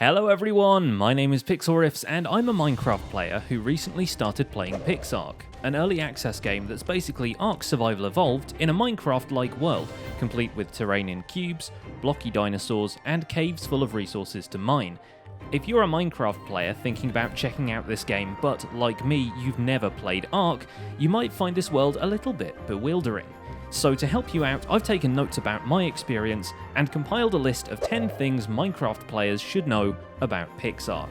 Hello everyone, my name is Pixlriffs and I'm a Minecraft player who recently started playing PixARK, an early access game that's basically Ark Survival Evolved in a Minecraft-like world, complete with terrain in cubes, blocky dinosaurs, and caves full of resources to mine. If you're a Minecraft player thinking about checking out this game but, like me, you've never played Ark, you might find this world a little bit bewildering. So to help you out, I've taken notes about my experience and compiled a list of 10 things Minecraft players should know about PixARK.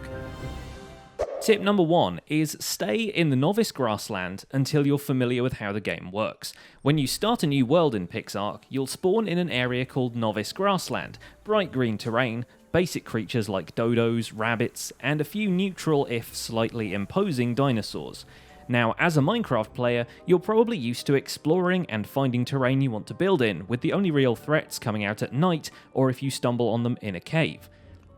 Tip number 1 is stay in the novice grassland until you're familiar with how the game works. When you start a new world in PixARK, you'll spawn in an area called novice grassland, bright green terrain, basic creatures like dodos, rabbits, and a few neutral if slightly imposing dinosaurs. Now, as a Minecraft player, you're probably used to exploring and finding terrain you want to build in, with the only real threats coming out at night or if you stumble on them in a cave.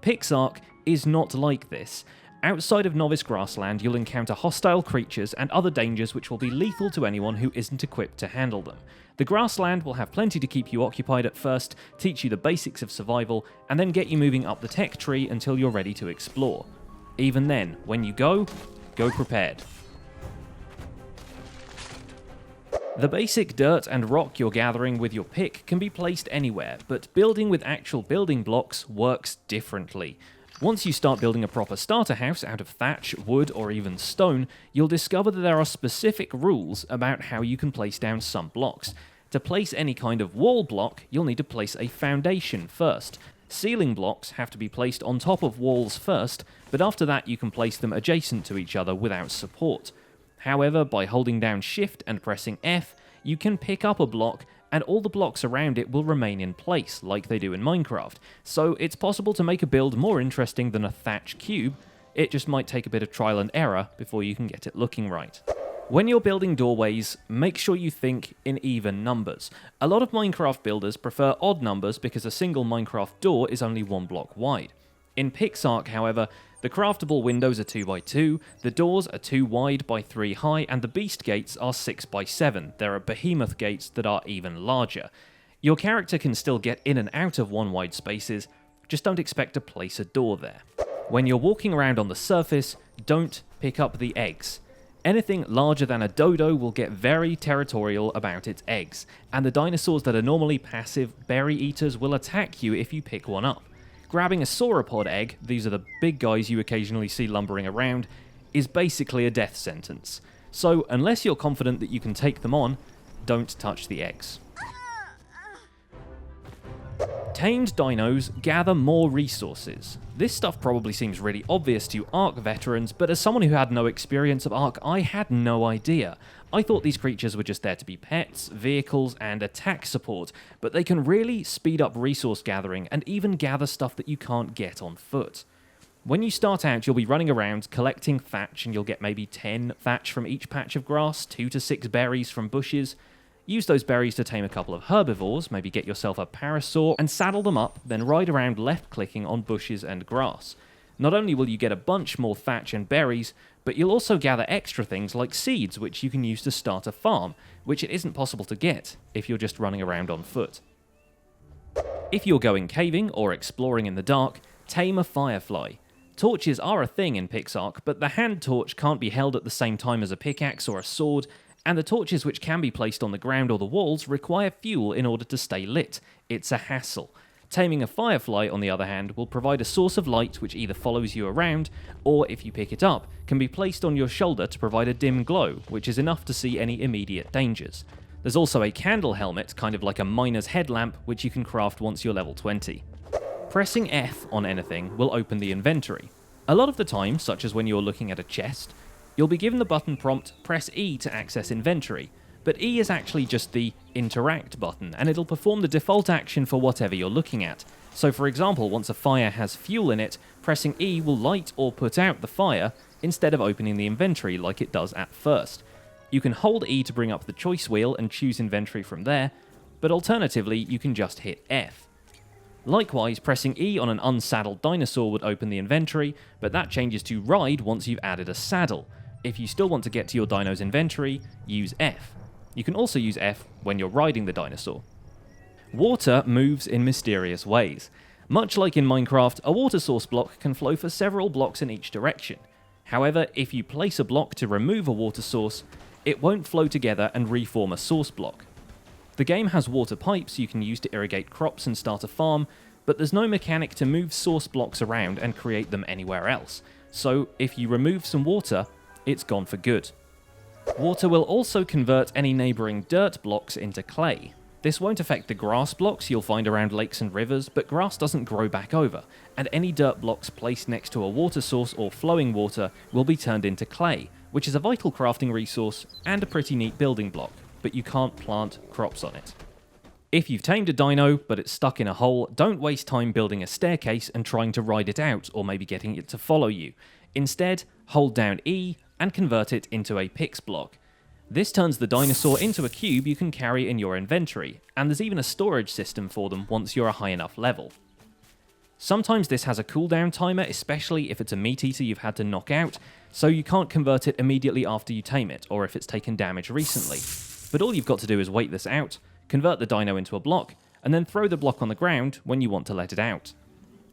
PixARK is not like this. Outside of Novice Grassland, you'll encounter hostile creatures and other dangers which will be lethal to anyone who isn't equipped to handle them. The grassland will have plenty to keep you occupied at first, teach you the basics of survival, and then get you moving up the tech tree until you're ready to explore. Even then, when you go prepared. The basic dirt and rock you're gathering with your pick can be placed anywhere, but building with actual building blocks works differently. Once you start building a proper starter house out of thatch, wood, or even stone, you'll discover that there are specific rules about how you can place down some blocks. To place any kind of wall block, you'll need to place a foundation first. Ceiling blocks have to be placed on top of walls first, but after that you can place them adjacent to each other without support. However, by holding down Shift and pressing F, you can pick up a block and all the blocks around it will remain in place, like they do in Minecraft. So it's possible to make a build more interesting than a thatch cube. It just might take a bit of trial and error before you can get it looking right. When you're building doorways, make sure you think in even numbers. A lot of Minecraft builders prefer odd numbers because a single Minecraft door is only 1 block wide. In PixARK, however, the craftable windows are 2x2, the doors are 2 wide by 3 high, and the beast gates are 6x7. There are behemoth gates that are even larger. Your character can still get in and out of 1 wide spaces, just don't expect to place a door there. When you're walking around on the surface, don't pick up the eggs. Anything larger than a dodo will get very territorial about its eggs, and the dinosaurs that are normally passive berry eaters will attack you if you pick one up. Grabbing a sauropod egg, these are the big guys you occasionally see lumbering around, is basically a death sentence. So unless you're confident that you can take them on, don't touch the eggs. Tamed dinos gather more resources. This stuff probably seems really obvious to Ark veterans, but as someone who had no experience of Ark, I had no idea. I thought these creatures were just there to be pets, vehicles, and attack support, but they can really speed up resource gathering and even gather stuff that you can't get on foot. When you start out, you'll be running around collecting thatch, and you'll get maybe 10 thatch from each patch of grass, 2 to 6 berries from bushes. Use those berries to tame a couple of herbivores, maybe get yourself a parasaur, and saddle them up, then ride around left-clicking on bushes and grass. Not only will you get a bunch more thatch and berries, but you'll also gather extra things like seeds, which you can use to start a farm, which it isn't possible to get if you're just running around on foot. If you're going caving or exploring in the dark, tame a firefly. Torches are a thing in PixARK, but the hand torch can't be held at the same time as a pickaxe or a sword, and the torches which can be placed on the ground or the walls require fuel in order to stay lit. It's a hassle. Taming a firefly, on the other hand, will provide a source of light which either follows you around, or if you pick it up, can be placed on your shoulder to provide a dim glow, which is enough to see any immediate dangers. There's also a candle helmet, kind of like a miner's headlamp, which you can craft once you're level 20. Pressing F on anything will open the inventory. A lot of the time, such as when you're looking at a chest, you'll be given the button prompt, press E to access inventory, but E is actually just the interact button, and it'll perform the default action for whatever you're looking at. So for example, once a fire has fuel in it, pressing E will light or put out the fire, instead of opening the inventory like it does at first. You can hold E to bring up the choice wheel and choose inventory from there, but alternatively you can just hit F. Likewise, pressing E on an unsaddled dinosaur would open the inventory, but that changes to ride once you've added a saddle. If you still want to get to your dino's inventory, use F. You can also use F when you're riding the dinosaur. Water moves in mysterious ways. Much like in Minecraft, a water source block can flow for several blocks in each direction. However, if you place a block to remove a water source, it won't flow together and reform a source block. The game has water pipes you can use to irrigate crops and start a farm, but there's no mechanic to move source blocks around and create them anywhere else, so if you remove some water, it's gone for good. Water will also convert any neighbouring dirt blocks into clay. This won't affect the grass blocks you'll find around lakes and rivers, but grass doesn't grow back over, and any dirt blocks placed next to a water source or flowing water will be turned into clay, which is a vital crafting resource and a pretty neat building block, but you can't plant crops on it. If you've tamed a dino, but it's stuck in a hole, don't waste time building a staircase and trying to ride it out, or maybe getting it to follow you. Instead, hold down E and convert it into a Pix block. This turns the dinosaur into a cube you can carry in your inventory, and there's even a storage system for them once you're a high enough level. Sometimes this has a cooldown timer, especially if it's a meat eater you've had to knock out, so you can't convert it immediately after you tame it, or if it's taken damage recently. But all you've got to do is wait this out, convert the dino into a block, and then throw the block on the ground when you want to let it out.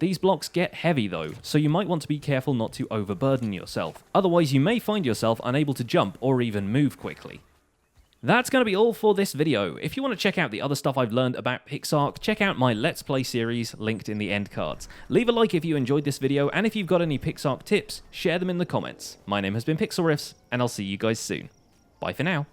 These blocks get heavy though, so you might want to be careful not to overburden yourself, otherwise you may find yourself unable to jump or even move quickly. That's going to be all for this video. If you want to check out the other stuff I've learned about PixARK, check out my Let's Play series linked in the end cards. Leave a like if you enjoyed this video, and if you've got any PixARK tips, share them in the comments. My name has been Pixlriffs, and I'll see you guys soon. Bye for now.